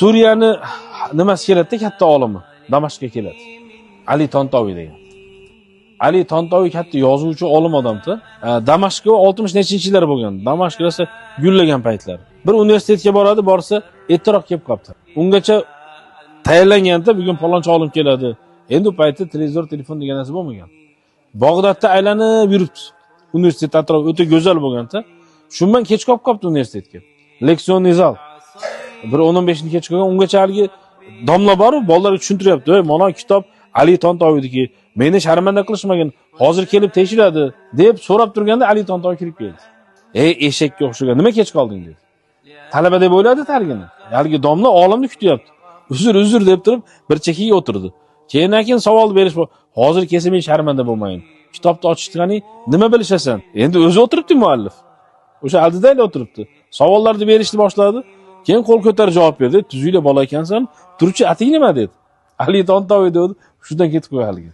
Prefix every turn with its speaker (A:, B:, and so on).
A: Suriyani nimasi keladi-da, katta olimi Damashqqa keladi. Ali Tontoviy degan. Ali Tontoviy katta yozuvchi, olim odamda. Damashqqa 60 nechinchilar bo'lgan. Damashq rosa gullagan paytlar. Bir universitetga boradi, borsa ertaroq kelib qolibdi. Ungacha tayyorlanganda bugun falonchi olim keladi. Endi u paytda televizor, telefon degan narsa bo'lmagan. Bag'dodda aylanib yuribdi. Universitet atrofi o'ta go'zal bo'lganda, shundan kech qolibdi universitetga. Leksionniy zal. Bir 10-15 kech qolgan, ungacha haligi domla bor, bolalarga tushuntiryapti. "Ey, mana kitob Ali Tontoviyniki, meni sharmanda qilishmagin, hozir kelib tekshiradi" deb so'rab turganda Ali Tontoviy kirib keldi. "Ey, eshakka o'xshagan, nima kech qolding?" dedi. Talaba deb o'yladi targini. Haligi domla olimni kutyapti. Uzr deb turib bir chekkaga o'tirdi. Keyin savol berish, hozir kelsa men sharmanda bo'lmayin. Kitobni ochishgani nima bilishasan? Endi o'zi o'tiribdi muallif. O'sha oldida o'tiribdi. Savollarni berishni boshladi. Keyin qo'l ko'tarib javob berdi. "Tuzuyli bola ekansan, turchi ating nima?" dedi. Ali Tontoviy dedi. Shundan ketib qo'ydi.